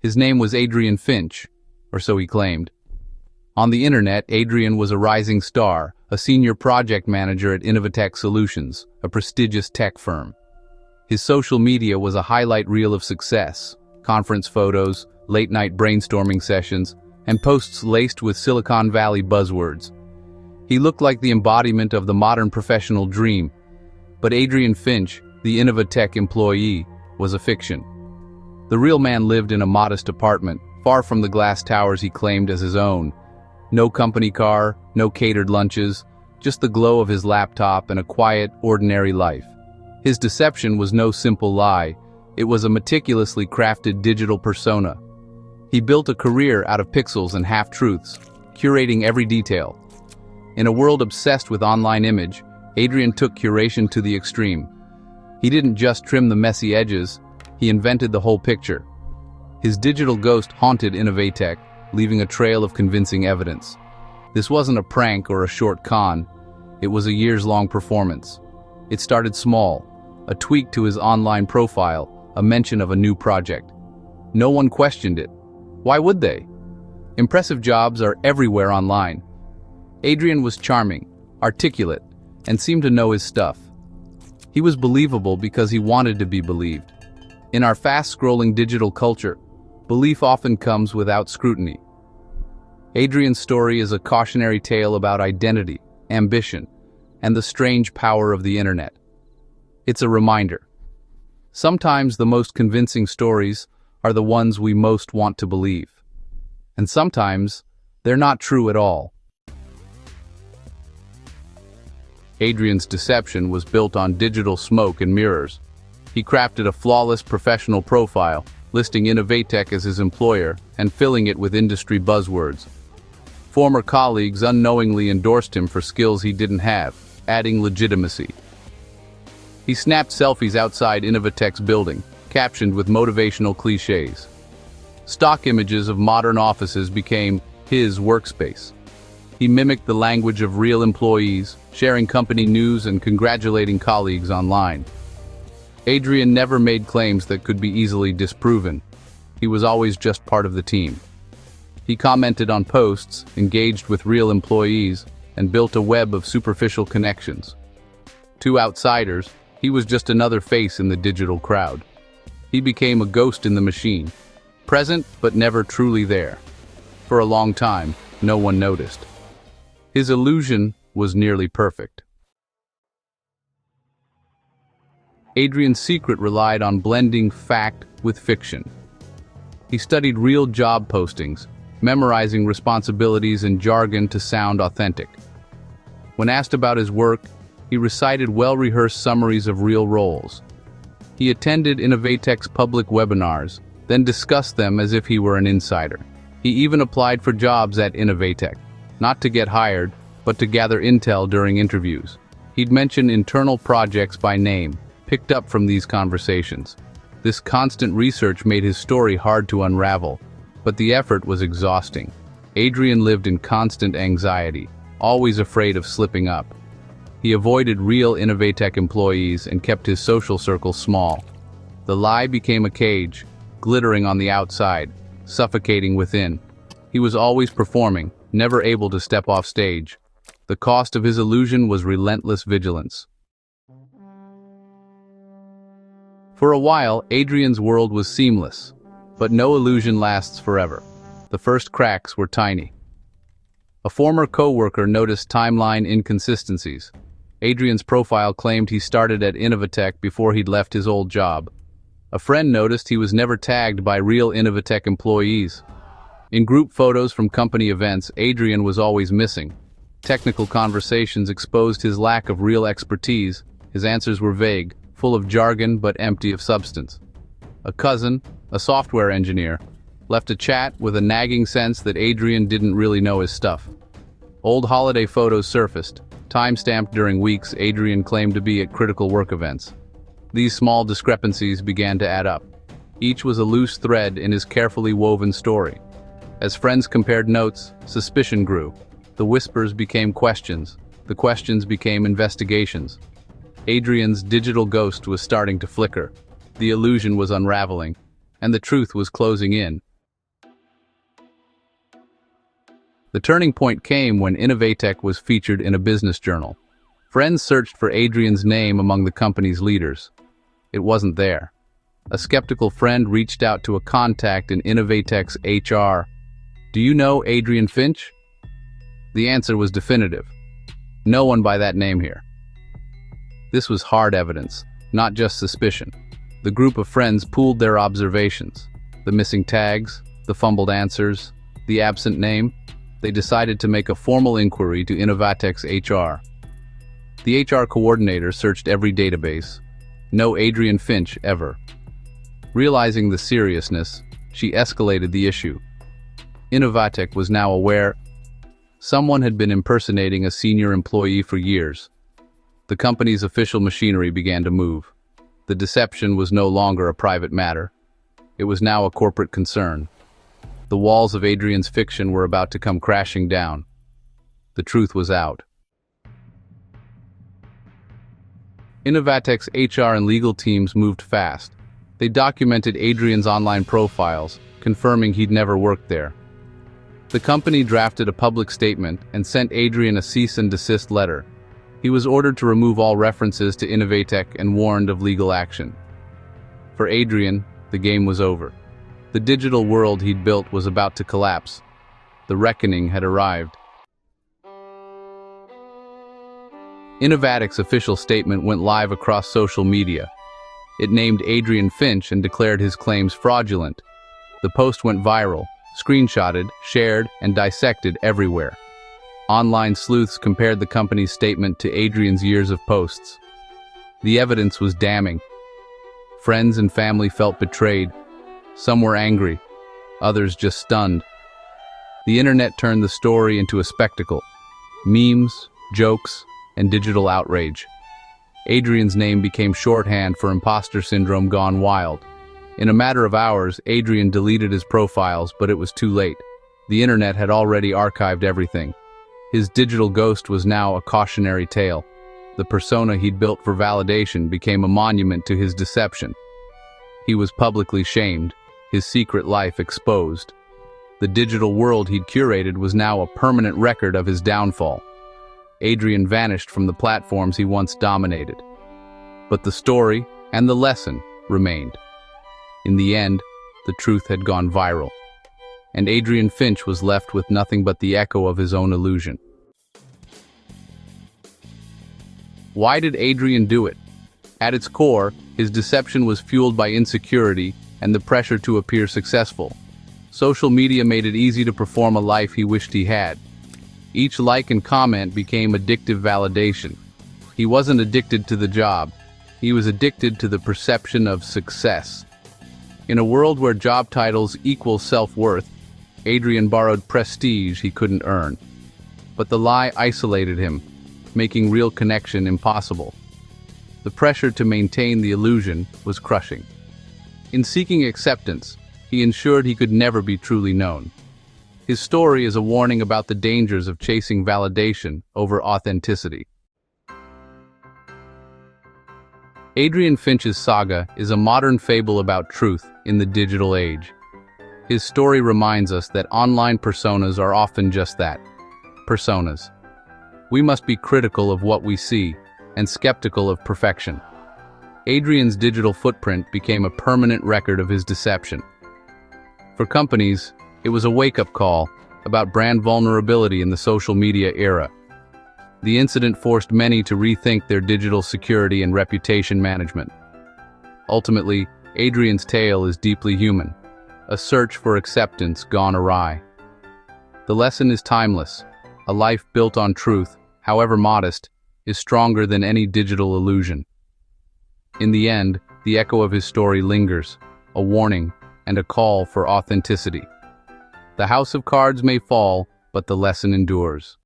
His name was Adrian Finch, or so he claimed. On the internet, Adrian was a rising star, a senior project manager at Innovatech Solutions, a prestigious tech firm. His social media was a highlight reel of success: conference photos, late-night brainstorming sessions, and posts laced with Silicon Valley buzzwords. He looked like the embodiment of the modern professional dream, but Adrian Finch, the Innovatech employee, was a fiction. The real man lived in a modest apartment, far from the glass towers he claimed as his own. No company car, no catered lunches, just the glow of his laptop and a quiet, ordinary life. His deception was no simple lie. It was a meticulously crafted digital persona. He built a career out of pixels and half-truths, curating every detail. In a world obsessed with online image, Adrian took curation to the extreme. He didn't just trim the messy edges, he invented the whole picture. His digital ghost haunted Innovatech, leaving a trail of convincing evidence. This wasn't a prank or a short con. It was a years-long performance. It started small, a tweak to his online profile, a mention of a new project. No one questioned it. Why would they? Impressive jobs are everywhere online. Adrian was charming, articulate, and seemed to know his stuff. He was believable because he wanted to be believed. In our fast-scrolling digital culture, belief often comes without scrutiny. Adrian's story is a cautionary tale about identity, ambition, and the strange power of the internet. It's a reminder. Sometimes the most convincing stories are the ones we most want to believe. And sometimes they're not true at all. Adrian's deception was built on digital smoke and mirrors. He crafted a flawless professional profile, listing Innovatech as his employer and filling it with industry buzzwords. Former colleagues unknowingly endorsed him for skills he didn't have, adding legitimacy. He snapped selfies outside Innovatech's building, captioned with motivational cliches. Stock images of modern offices became his workspace. He mimicked the language of real employees, sharing company news and congratulating colleagues online. Adrian never made claims that could be easily disproven. He was always just part of the team. He commented on posts, engaged with real employees, and built a web of superficial connections. To outsiders, he was just another face in the digital crowd. He became a ghost in the machine, present but never truly there. For a long time, no one noticed. His illusion was nearly perfect. Adrian's secret relied on blending fact with fiction. He studied real job postings, memorizing responsibilities and jargon to sound authentic. When asked about his work, he recited well-rehearsed summaries of real roles. He attended Innovatech's public webinars, then discussed them as if he were an insider. He even applied for jobs at Innovatech, not to get hired, but to gather intel during interviews. He'd mention internal projects by name, picked up from these conversations. This constant research made his story hard to unravel, but the effort was exhausting. Adrian lived in constant anxiety, always afraid of slipping up. He avoided real Innovatech employees and kept his social circle small. The lie became a cage, glittering on the outside, suffocating within. He was always performing, never able to step off stage. The cost of his illusion was relentless vigilance. For a while, Adrian's world was seamless, but no illusion lasts forever. The first cracks were tiny. A former co-worker noticed timeline inconsistencies. Adrian's profile claimed he started at Innovatech before he'd left his old job. A friend noticed he was never tagged by real Innovatech employees. In group photos from company events, Adrian was always missing. Technical conversations exposed his lack of real expertise. His answers were vague, full of jargon but empty of substance. A cousin, a software engineer, left a chat with a nagging sense that Adrian didn't really know his stuff. Old holiday photos surfaced, time-stamped during weeks Adrian claimed to be at critical work events. These small discrepancies began to add up. Each was a loose thread in his carefully woven story. As friends compared notes, suspicion grew. The whispers became questions. The questions became investigations. Adrian's digital ghost was starting to flicker. The illusion was unraveling, and the truth was closing in, The turning point came when Innovatech was featured in a business journal. Friends searched for Adrian's name among the company's leaders. It wasn't there. A skeptical friend reached out to a contact in Innovatech's HR. "Do you know Adrian Finch?" The answer was definitive. "No one by that name here." This was hard evidence, not just suspicion. The group of friends pooled their observations. The missing tags, the fumbled answers, the absent name. They decided to make a formal inquiry to Innovatech's HR. The HR coordinator searched every database. No Adrian Finch ever. Realizing the seriousness, she escalated the issue. Innovatech was now aware someone had been impersonating a senior employee for years. The company's official machinery began to move. The deception was no longer a private matter. It was now a corporate concern. The walls of Adrian's fiction were about to come crashing down. The truth was out. Innovatech's HR and legal teams moved fast. They documented Adrian's online profiles, confirming he'd never worked there. The company drafted a public statement and sent Adrian a cease and desist letter. He was ordered to remove all references to Innovatech and warned of legal action. For Adrian, the game was over. The digital world he'd built was about to collapse. The reckoning had arrived. Innovatech's official statement went live across social media. It named Adrian Finch and declared his claims fraudulent. The post went viral, screenshotted, shared, and dissected everywhere. Online sleuths compared the company's statement to Adrian's years of posts. The evidence was damning. Friends and family felt betrayed. Some were angry, others just stunned. The internet turned the story into a spectacle. Memes, jokes, and digital outrage. Adrian's name became shorthand for imposter syndrome gone wild. In a matter of hours, Adrian deleted his profiles, but it was too late. The internet had already archived everything. His digital ghost was now a cautionary tale. The persona he'd built for validation became a monument to his deception. He was publicly shamed, his secret life exposed. The digital world he'd curated was now a permanent record of his downfall. Adrian vanished from the platforms he once dominated. But the story and the lesson remained. In the end, the truth had gone viral, and Adrian Finch was left with nothing but the echo of his own illusion. Why did Adrian do it? At its core, his deception was fueled by insecurity and the pressure to appear successful. Social media made it easy to perform a life he wished he had. Each like and comment became addictive validation. He wasn't addicted to the job. He was addicted to the perception of success. In a world where job titles equal self-worth, Adrian borrowed prestige he couldn't earn. But the lie isolated him, making real connection impossible. The pressure to maintain the illusion was crushing. In seeking acceptance, he ensured he could never be truly known. His story is a warning about the dangers of chasing validation over authenticity. Adrian Finch's saga is a modern fable about truth in the digital age. His story reminds us that online personas are often just that, personas. We must be critical of what we see and skeptical of perfection. Adrian's digital footprint became a permanent record of his deception. For companies, it was a wake-up call about brand vulnerability in the social media era. The incident forced many to rethink their digital security and reputation management. Ultimately, Adrian's tale is deeply human, a search for acceptance gone awry. The lesson is timeless. A life built on truth, however modest, is stronger than any digital illusion. In the end, the echo of his story lingers, a warning and a call for authenticity. The house of cards may fall, but the lesson endures.